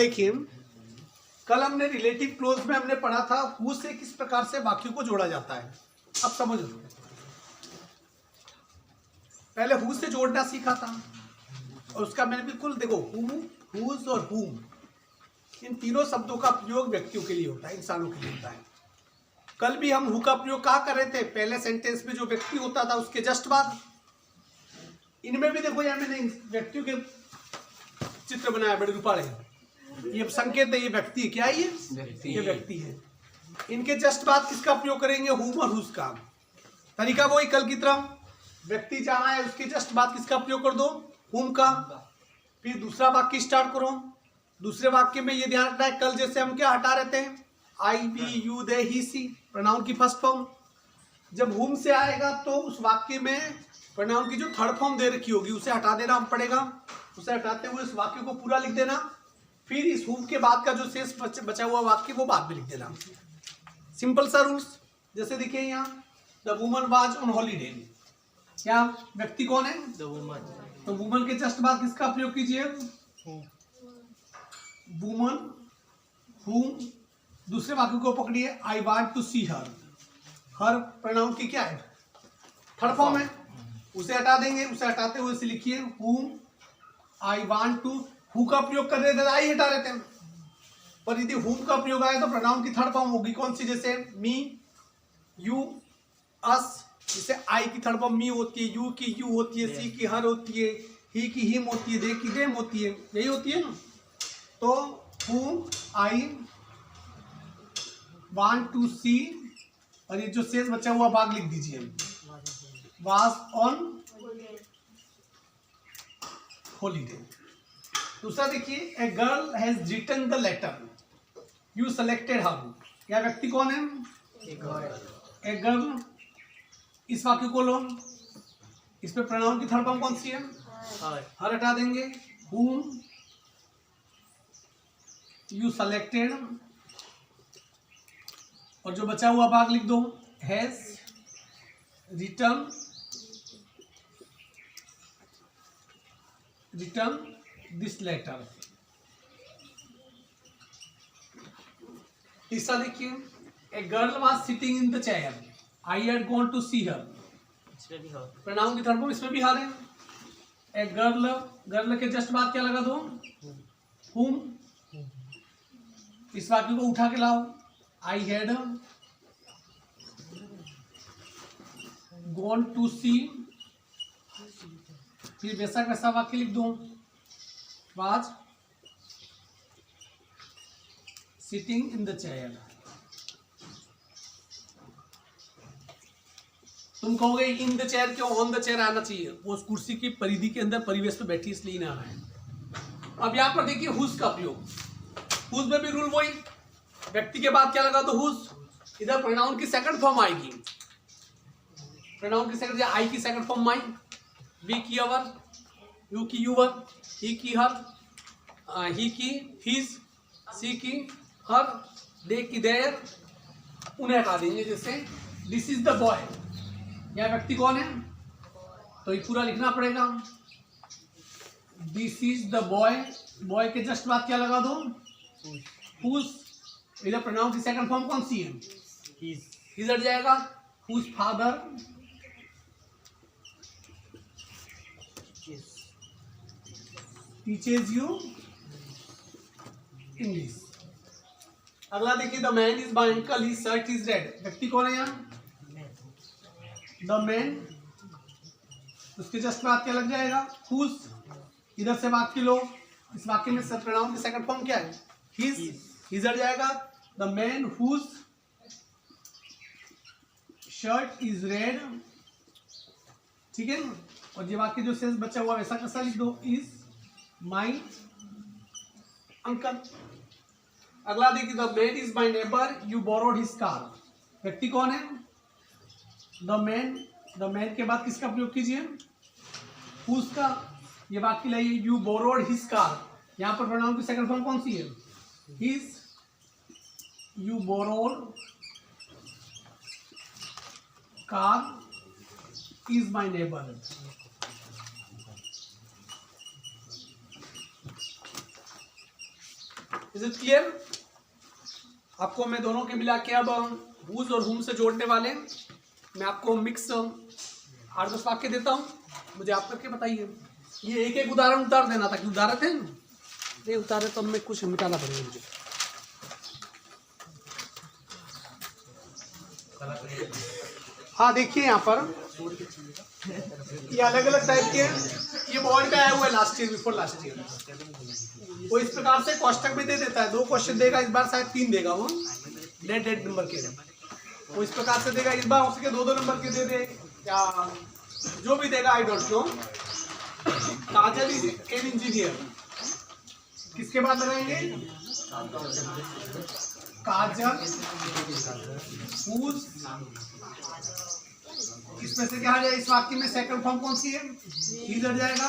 देखिए, कल हमने रिलेटिव क्लोज में हमने पढ़ा था हु से किस प्रकार से वाक्य को जोड़ा जाता है। अब समझ लो, पहले हु से जोड़ना सीखा था और उसका मैंने बिल्कुल देखो हु, हुज और हुम, इन तीनों शब्दों का प्रयोग व्यक्तियों के लिए होता है, इंसानों के लिए होता है। कल भी हम हु का प्रयोग कहाँ कर रहे थे, पहले सेंटेंस में जो व्यक्ति होता था उसके जस्ट बाद। इनमें भी देखो यार मैंने व्यक्तियों के चित्र बनाया बड़े रूपाले, ये संकेत है, ये व्यक्ति है। क्या ये व्यक्ति है। इनके जस्ट बाद किसका प्रयोग करेंगे, हुम और हुज का। तरीका वही कल की तरह, व्यक्ति जहां है उसके जस्ट बाद किसका प्रयोग कर दो, हुम का। फिर दूसरा वाक्य स्टार्ट करो। दूसरे वाक्य में ये ध्यान रखना है, कल जैसे हम क्या हटा रहे थे, I, we, you, they, he, she, pronoun की फर्स्ट फॉर्म। जब हुम से आएगा तो उस वाक्य में प्रोनाउन की जो थर्ड फॉर्म दे रखी होगी उसे हटा देना पड़ेगा। उसे हटाते हुए इस वाक्य को पूरा लिख देना। फिर इस हुम के बाद का जो शेष बचा हुआ वाक्य वो बाद में लिख देना। सिंपल सा रूल्स। जैसे देखिए यहाँ, the woman was on holiday, क्या व्यक्ति कौन है, द वुमन। तो वुमन के जस्ट बाद किसका प्रयोग कीजिए, वुमन, हुम। दूसरे वाक्य को पकड़िए, I want to see her. Her pronoun की क्या है, थर्ड फॉर्म है, उसे हटा देंगे। उसे हटाते हुए इसे लिखिए हुम, आई वांट टू। हु का प्रयोग कर रहे थे, आई हटा रहे थे, पर यदि हुम का प्रयोग आया तो प्रोनाउन की थर्ड फॉर्म होगी कौन सी, जैसे मी, यू, अस। जैसे आई की थर्ड फॉर्म मी होती है, यू की यू होती है, सी की हर होती है, ही की हिम होती है, दे की देम होती है, यही होती है ना। तो हुम, आई वांट टू सी, और ये जो शेष बचा हुआ भाग लिख दीजिए, वाज ऑन हॉलीडे। दूसरा देखिए, a girl has written the letter, you selected her. यह व्यक्ति कौन है, ए गर्ल। इस वाक्य को लो, इसमें प्रोनाउन की थर्ड फॉर्म कौन सी है, हर हटा देंगे, whom you selected, और जो बचा हुआ भाग लिख दो, has written this letter। तीसरा देखिए, a girl was sitting in the chair, I had gone to see her. Pronoun की थर्ड फॉर्म इसमें भी हर है। ए गर्ल, गर्ल के जस्ट बाद क्या लगा दो, हुम। इस वाक्य को उठा के लाओ, आई हैड गॉन टू सी। फिर वैसा वैसा वाक्य लिख दो, was sitting in the chair. तुम कहोगे इन द चेयर क्यों, ऑन द चेयर आना चाहिए, वो उस कुर्सी की परिधि के अंदर परिवेश में बैठी इसलिए ना आना है। अब यहाँ पर देखिए हुज का प्रयोग, हुज में भी रूल वही, व्यक्ति के बाद क्या लगा तो हुज। इधर प्रोनाउन की सेकंड फॉर्म आएगी, प्रोनाउन की सेकंड, आई की सेकंड फॉर्म माई, वी की अवर, यू की यूवर, ही की हर, ही की हिज, सी की हर, दे की देयर, उन्हें हटा देंगे। जैसे दिस इज द बॉय, यह व्यक्ति कौन है, तो ये पूरा लिखना पड़ेगा, this is the boy. Boy के जस्ट बाद क्या लगा दो, हुज। इधर प्रोनाउन की सेकंड फॉर्म कौन सी है, हिज हट जाएगा, whose father teaches you English. अगला देखिए, the man is my uncle, his shirt is red. व्यक्ति कौन है यहाँ, द मैन। उसके जस्ट बाद क्या लग जाएगा, हुज। इधर से वाक्य लो, इस वाक्य में सब प्रोनाउन की सेकंड फॉर्म क्या है, हिज, हिज हट जाएगा, the man whose shirt is red. ठीक है ना। और ये वाक्य जो शेष बचा हुआ वैसा कैसा लिख दो, इज माई अंकल। अगला देखिए, the man is my neighbour, you borrowed his car. व्यक्ति कौन है, द मैन। द मैन के बाद किसका प्रयोग कीजिए, हुज का। ये वाक्य लाइए, यू बोरोड हिज कार। यहाँ पर प्रोनाउन की सेकंड फॉर्म कौन सी है, his, you borrowed car is my neighbour. Is it clear? आपको मैं दोनों के मिला के अब हुज और हुम से जोड़ने वाले हैं। मैं आपको मिक्स 8-10 वाक्य देता हूँ, मुझे आप करके बताइए। ये एक एक उदाहरण उतार देना, ताकि उदाहरण थे नहीं उतारे तो हमें कुछ मिटाना पड़ेगा मुझे। हाँ देखिए यहाँ पर ये अलग अलग टाइप के हैं। ये बोर्ड का आया हुआ है last year, before last year. वो इस प्रकार से कोष्टक में दे देता है, 2 क्वेश्चन देगा, इस बार शायद 3 देगा वो डेट नंबर के। वो इस प्रकार से देगा, इस बार उसके 2-2 नंबर के दे दे, या जो भी देगा I don't know. Kajal is an engineer, किसके बाद लगाएंगे? काजल हुज, इसमें से क्या आ जाएगा? इस वाक्य में सेकंड फॉर्म कौन सी है? ही लग जाएगा।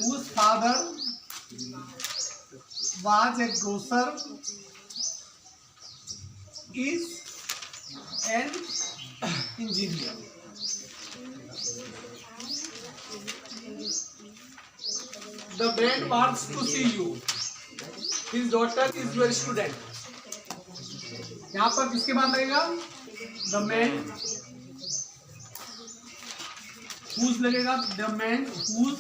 Whose father was a grocer is an engineer. The man wants to see you. His daughter is your student. यहाँ पर किसके बाद लगेगा? The man whose लगेगा, the man whose,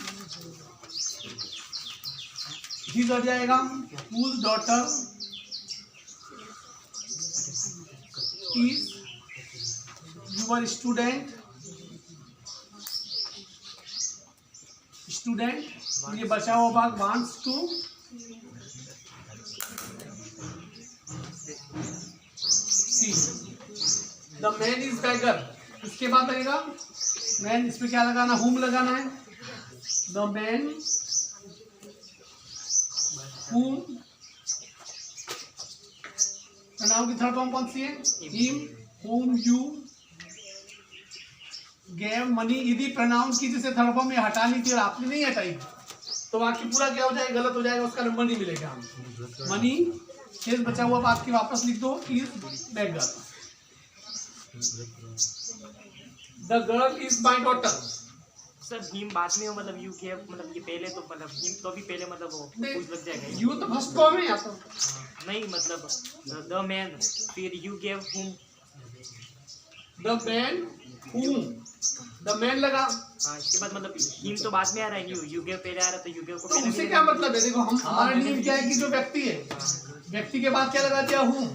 ही लग जाएगा, whose daughter is your student, ये बचा हुआ भाग wants to see. The man is beggar, इसके बाद लगेगा मैन, इसमें क्या लगाना? whom लगाना है। The man whom, प्रनाउन की थर्ड फॉर्म कौन सी है? him, whom you gave money। यदि प्रनाउन की जैसे थर्ड फॉर्म में हटानी थी और आपने नहीं हटाई तो वाक्य पूरा क्या हो जाएगा? गलत हो जाएगा, उसका नंबर नहीं मिलेगा। मनी शेष बचा हुआ वाक्य वापस लिख दो, is beggar. The girl is my daughter. Sir him बाद में हो, मतलब यू गेव, मतलब ये पहले तो, मतलब हिम तो भी पहले, मतलब वो कुछ लग जाएगा। यू तो फर्स्ट फॉर्म है या तो नहीं, मतलब द मैन, फिर यू गेव हुम, द मैन हुम, द मैन लगा। हाँ, इसके बाद मतलब हिम तो बाद में आ रहा है, यू गेव पहले आ रहा है, तो यू गेव को तो पहले उससे क्या मतलब है? देखो हम हमारा नियम क्या है कि जो व्यक्ति है, व्यक्ति के बाद क्या लगा दिया? हुम,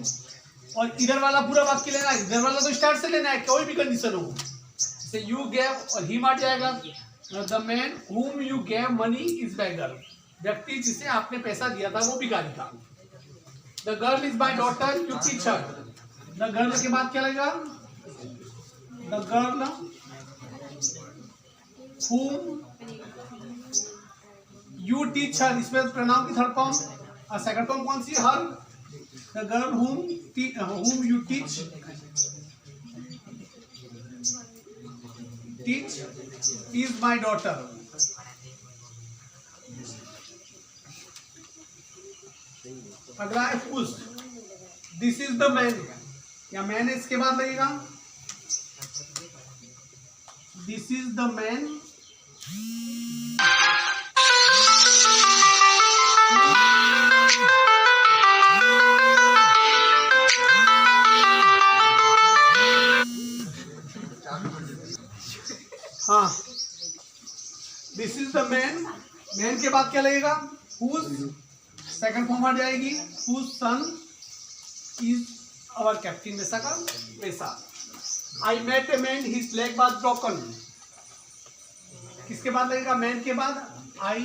और इधर वाला पूरा वाक्य लेना है, इधर वाला तो स्टार्ट से लेना है, कोई भी कंडीशन हो। जैसे यू गेव और ही मार जाएगा। The man whom you gave money is beggar, व्यक्ति जिसे आपने पैसा दिया था वो भिखारी था। The girl is my daughter, you teach her. The girl के बाद क्या लगेगा? The girl whom you teach her, इसमें प्रनाउन की थर्ड फॉर्म और सेकंड फॉर्म कौन सी? Her. The girl whom you teach is my daughter। अगला है whose, this is the man, या मैन इसके बाद लगेगा this is the man हाँ, this is the man, man के बाद क्या लगेगा? whose, सेकंड फॉर्म आ जाएगी, whose son is our captain, वैसा का वैसा। I met a man, his leg was broken। किसके बाद लगेगा? मैन के बाद I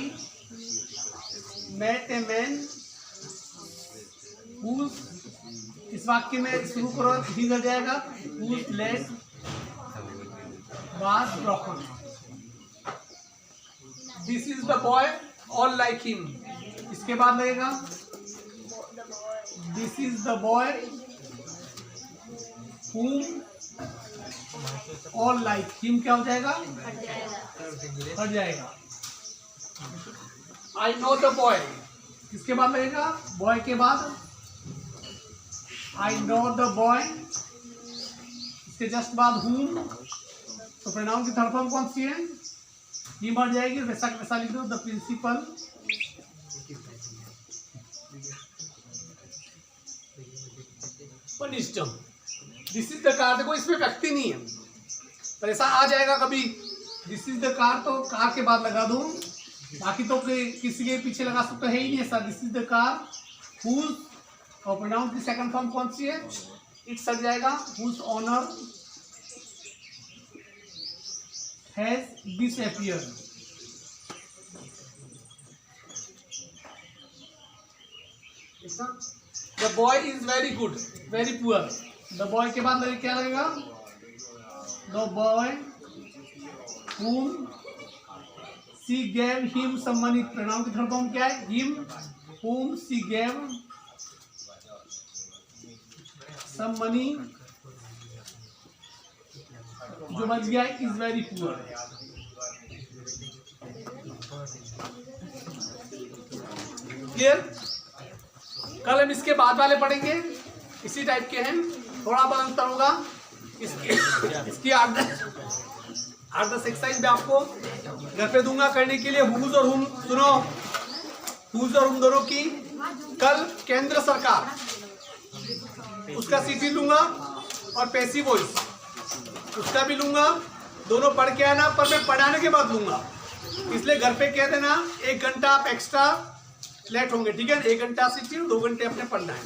met a man whose, इस वाक्य में शुरू करो, ही लग जाएगा, whose leg was broken। This is the boy, all like him। इसके बाद लगेगा this is the boy whom all like him, क्या हो जाएगा? हट जाएगा। I know the boy, किसके बाद लगेगा? बॉय के बाद I know the boy, इसके जस्ट बाद whom, तो प्रोनाउन की थर्ड फॉर्म कौन सी है? ही बढ़ जाएगी, वैसा वैसा लिख दो। The principal punished him. This is the car, देखो इसमें व्यक्ति नहीं है, पर ऐसा आ जाएगा कभी। दिस इज द कार, तो कार के बाद लगा दूं, बाकी तो किसी के पीछे लगा सकते है ही नहीं ऐसा। This is the car whose, और प्रोनाउन की सेकंड फॉर्म कौन सी है? इट सट जाएगा। Whose owner has disappeared. The boy is very good, very poor. The boy के बाद क्या लगेगा? The boy whom she gave him some money। Pronoun की थर्ड फॉर्म क्या है? him, whom she gave some money, जो बच गया is very poor। क्लियर? कल हम इसके बाद वाले पढ़ेंगे, इसी टाइप के हैं, थोड़ा बहुत अंतर होगा। इसकी 8-10 एक्सरसाइज मैं आपको घर पे दूंगा करने के लिए। हुज और हुम, सुनो, हुज और हुम दोनों की कल केंद्र सरकार, उसका सीटी लूंगा, और पैसिव वॉइस उसका भी लूंगा। दोनों पढ़ के आना, पर मैं पढ़ाने के बाद लूंगा, इसलिए घर पे कह देना 1 घंटा आप एक्स्ट्रा लेट होंगे, ठीक है? 1 घंटा सीटी, 2 घंटे अपने पढ़ना है।